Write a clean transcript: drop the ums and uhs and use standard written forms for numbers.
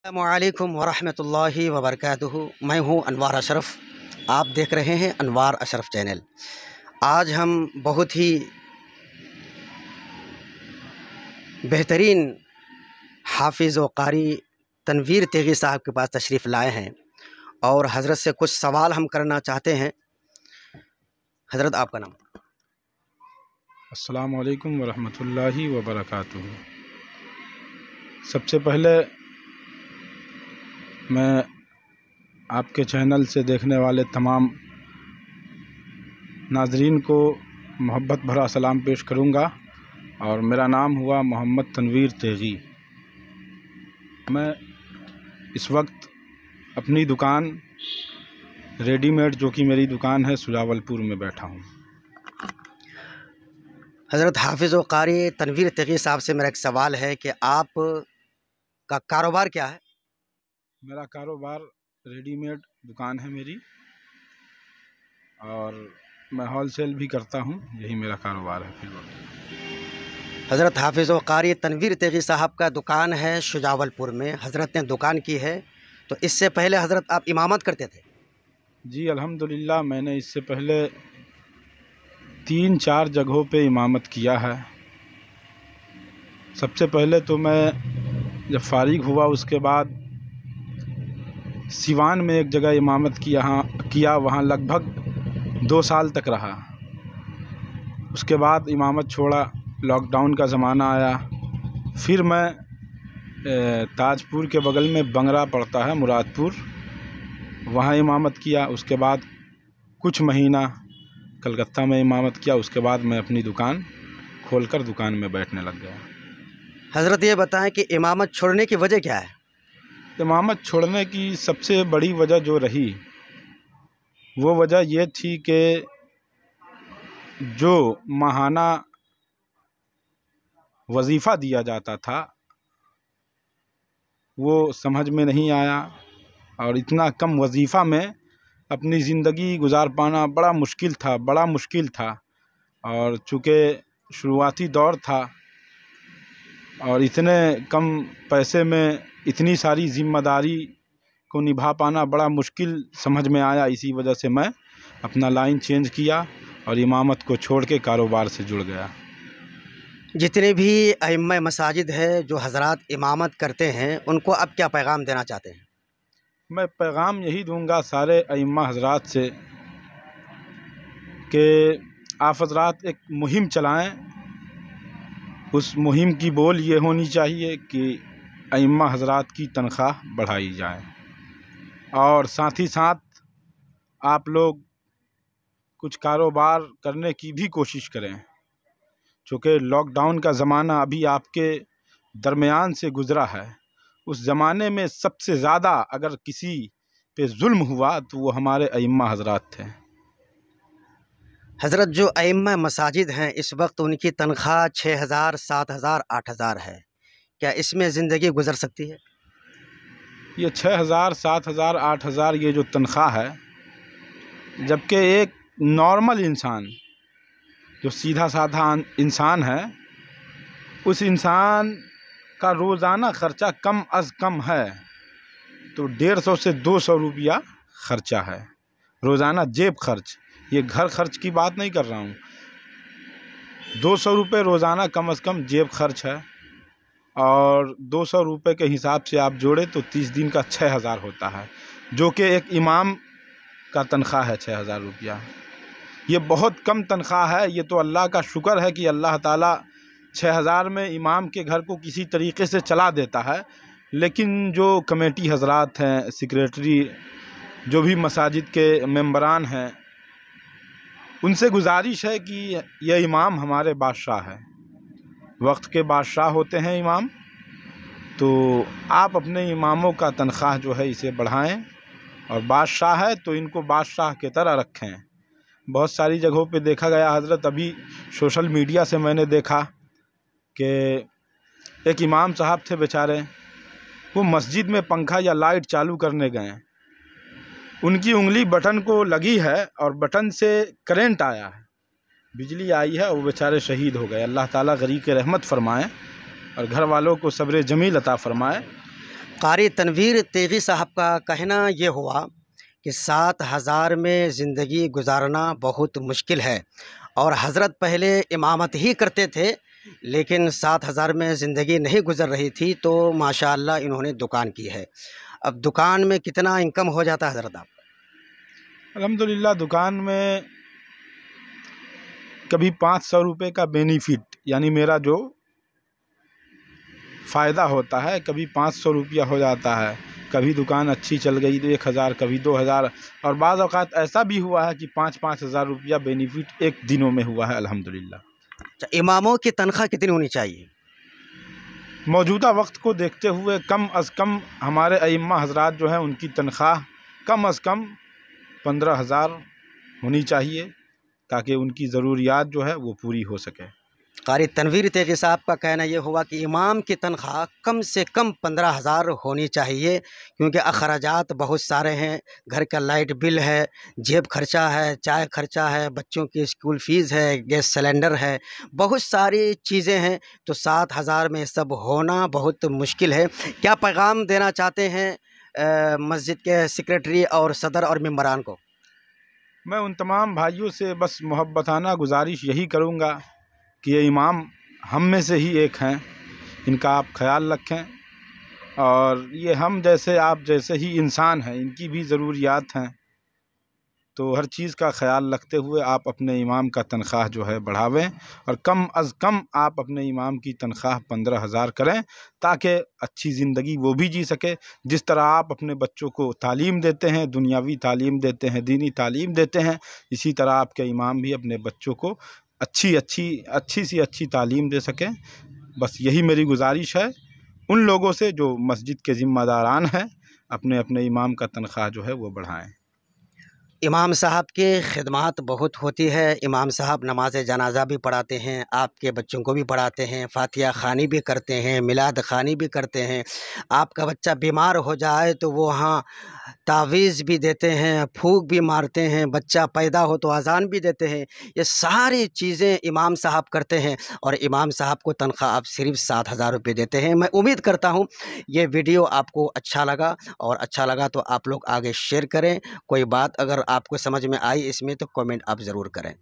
السلام ورحمۃ اللہ وبرکاتہ۔ میں ہوں انوار اشرف، آپ دیکھ رہے ہیں انوار اشرف چینل۔ آج ہم بہت ہی بہترین حافظ و قاری تنویر تیغی صاحب کے پاس تشریف لائے ہیں اور حضرت سے کچھ سوال ہم کرنا چاہتے ہیں۔ حضرت، آپ کا نام؟ السلام علیکم ورحمۃ اللہ وبرکاتہ۔ سب سے پہلے میں آپ کے چینل سے دیکھنے والے تمام ناظرین کو محبت بھرا سلام پیش کروں گا، اور میرا نام ہوا محمد تنویر تیغی۔ میں اس وقت اپنی دکان ریڈی میڈ، جو کہ میری دکان ہے، سجاول پور میں بیٹھا ہوں۔ حضرت، حافظ و قاری تنویر تیغی صاحب سے میرا ایک سوال ہے کہ آپ کا کاروبار کیا ہے؟ میرا کاروبار ریڈی میڈ دکان ہے میری، اور میں ہول سیل بھی کرتا ہوں، یہی میرا کاروبار ہے فی الوقت۔ حضرت، حافظ و قاری تنویر تیغی صاحب کا دکان ہے شجاول پور میں، حضرت نے دکان کی ہے، تو اس سے پہلے حضرت آپ امامت کرتے تھے؟ جی الحمدللہ، میں نے اس سے پہلے 3-4 جگہوں پہ امامت کیا ہے۔ سب سے پہلے تو میں جب فارغ ہوا، اس کے بعد سیوان میں ایک جگہ امامت کیا، وہاں لگ بھگ 2 سال تک رہا۔ اس کے بعد امامت چھوڑا، لاک ڈاؤن کا زمانہ آیا۔ پھر میں تاج پور کے بغل میں بنگرا پڑتا ہے، مراد پور، وہاں امامت کیا۔ اس کے بعد کچھ مہینہ کلکتہ میں امامت کیا۔ اس کے بعد میں اپنی دکان کھول کر دکان میں بیٹھنے لگ گیا۔ حضرت، یہ بتائیں کہ امامت چھوڑنے کی وجہ کیا ہے؟ امامت چھوڑنے کی سب سے بڑی وجہ جو رہی، وہ وجہ یہ تھی کہ جو ماہانہ وظیفہ دیا جاتا تھا وہ سمجھ میں نہیں آیا، اور اتنا کم وظیفہ میں اپنی زندگی گزار پانا بڑا مشکل تھا۔ اور چونکہ شروعاتی دور تھا اور اتنے کم پیسے میں اتنی ساری ذمہ داری کو نبھا پانا بڑا مشکل سمجھ میں آیا، اسی وجہ سے میں اپنا لائن چینج کیا اور امامت کو چھوڑ کے کاروبار سے جڑ گیا۔ جتنے بھی ائمہ مساجد ہے جو حضرات امامت کرتے ہیں، ان کو اب کیا پیغام دینا چاہتے ہیں؟ میں پیغام یہی دوں گا سارے ائمہ حضرات سے کہ آپ حضرات ایک مہم چلائیں۔ اس مہم کی بول یہ ہونی چاہیے کہ ائمہ حضرات کی تنخواہ بڑھائی جائے، اور ساتھ ہی ساتھ آپ لوگ کچھ کاروبار کرنے کی بھی کوشش کریں، چونکہ لاک ڈاؤن کا زمانہ ابھی آپ کے درمیان سے گزرا ہے۔ اس زمانے میں سب سے زیادہ اگر کسی پہ ظلم ہوا تو وہ ہمارے ائمہ حضرات تھے۔ حضرت، جو ائمہ مساجد ہیں اس وقت ان کی تنخواہ 6,000، 7,000، 8,000 ہے، کیا اس میں زندگی گزر سکتی ہے؟ یہ 6,000، 7,000، 8,000 یہ جو تنخواہ ہے، جبکہ ایک نارمل انسان جو سیدھا سادھا انسان ہے، اس انسان کا روزانہ خرچہ کم از کم ہے تو 150 سے 200 روپیہ خرچہ ہے روزانہ، جیب خرچ، یہ گھر خرچ کی بات نہیں کر رہا ہوں۔ 200 روپے روزانہ کم از کم جیب خرچ ہے، اور 200 روپے کے حساب سے آپ جوڑے تو 30 دن کا 6,000 ہوتا ہے، جو کہ ایک امام کا تنخواہ ہے 6,000 روپیہ۔ یہ بہت کم تنخواہ ہے۔ یہ تو اللہ کا شکر ہے کہ اللہ تعالیٰ 6,000 میں امام کے گھر کو کسی طریقے سے چلا دیتا ہے، لیکن جو کمیٹی حضرات ہیں، سیکریٹری، جو بھی مساجد کے ممبران ہیں، ان سے گزارش ہے کہ یہ امام ہمارے بادشاہ ہے، وقت کے بادشاہ ہوتے ہیں امام، تو آپ اپنے اماموں کا تنخواہ جو ہے اسے بڑھائیں، اور بادشاہ ہے تو ان کو بادشاہ کی طرح رکھیں۔ بہت ساری جگہوں پہ دیکھا گیا حضرت، ابھی سوشل میڈیا سے میں نے دیکھا کہ ایک امام صاحب تھے بیچارے، وہ مسجد میں پنکھا یا لائٹ چالو کرنے گئے، ان کی انگلی بٹن کو لگی ہے اور بٹن سے کرنٹ آیا ہے، بجلی آئی ہے، اور وہ بیچارے شہید ہو گئے۔ اللہ تعالیٰ غریق رحمت فرمائے اور گھر والوں کو صبر جمیل عطا فرمائے۔ قاری تنویر تیغی صاحب کا کہنا یہ ہوا کہ 7,000 میں زندگی گزارنا بہت مشکل ہے، اور حضرت پہلے امامت ہی کرتے تھے لیکن 7,000 میں زندگی نہیں گزر رہی تھی، تو ماشاءاللہ انہوں نے دکان کی ہے۔ اب دکان میں کتنا انکم ہو جاتا ہے حضرت آپ؟ الحمدللہ دکان میں کبھی 500 روپے کا بینیفٹ، یعنی میرا جو فائدہ ہوتا ہے، کبھی 500 روپیہ ہو جاتا ہے، کبھی دکان اچھی چل گئی تو 1,000، کبھی 2,000، اور بعض اوقات ایسا بھی ہوا ہے کہ 5-5 ہزار روپیہ بینیفٹ ایک دنوں میں ہوا ہے الحمدللہ۔ اچھا، اماموں کی تنخواہ کتنی ہونی چاہیے؟ موجودہ وقت کو دیکھتے ہوئے کم از کم ہمارے ائمہ حضرات جو ہیں ان کی تنخواہ کم از کم 15,000 ہونی چاہیے، تاکہ ان کی ضروریات جو ہے وہ پوری ہو سکے۔ قاری تنویر تیغی صاحب کا کہنا یہ ہوا کہ امام کی تنخواہ کم سے کم 15,000 ہونی چاہیے، کیونکہ اخراجات بہت سارے ہیں، گھر کا لائٹ بل ہے، جیب خرچہ ہے، چائے خرچہ ہے، بچوں کی اسکول فیس ہے، گیس سلنڈر ہے، بہت ساری چیزیں ہیں، تو 7,000 میں سب ہونا بہت مشکل ہے۔ کیا پیغام دینا چاہتے ہیں مسجد کے سیکریٹری اور صدر اور ممبران کو؟ میں ان تمام بھائیوں سے بس محبتانہ گزارش یہی کروں گا کہ یہ امام ہم میں سے ہی ایک ہیں، ان کا آپ خیال رکھیں، اور یہ ہم جیسے آپ جیسے ہی انسان ہیں، ان کی بھی ضروریات ہیں، تو ہر چیز کا خیال رکھتے ہوئے آپ اپنے امام کا تنخواہ جو ہے بڑھاویں، اور کم از کم آپ اپنے امام کی تنخواہ 15,000 کریں، تاکہ اچھی زندگی وہ بھی جی سکے۔ جس طرح آپ اپنے بچوں کو تعلیم دیتے ہیں، دنیاوی تعلیم دیتے ہیں، دینی تعلیم دیتے ہیں، اسی طرح آپ کے امام بھی اپنے بچوں کو اچھی سی اچھی تعلیم دے سکیں۔ بس یہی میری گزارش ہے ان لوگوں سے جو مسجد کے ذمہ داران ہیں، اپنے اپنے امام کا تنخواہ جو ہے وہ بڑھائیں۔ امام صاحب کی خدمات بہت ہوتی ہے، امام صاحب نماز جنازہ بھی پڑھاتے ہیں، آپ کے بچوں کو بھی پڑھاتے ہیں، فاتحہ خوانی بھی کرتے ہیں، میلاد خوانی بھی کرتے ہیں، آپ کا بچہ بیمار ہو جائے تو وہ وہاں تعویذ بھی دیتے ہیں، پھونک بھی مارتے ہیں، بچہ پیدا ہو تو اذان بھی دیتے ہیں، یہ ساری چیزیں امام صاحب کرتے ہیں، اور امام صاحب کو تنخواہ آپ صرف 7,000 روپے دیتے ہیں۔ میں امید کرتا ہوں یہ ویڈیو آپ کو اچھا لگا، اور اچھا لگا تو آپ لوگ آگے شیئر کریں، کوئی بات اگر آپ کو سمجھ میں آئی اس میں تو کامنٹ آپ ضرور کریں۔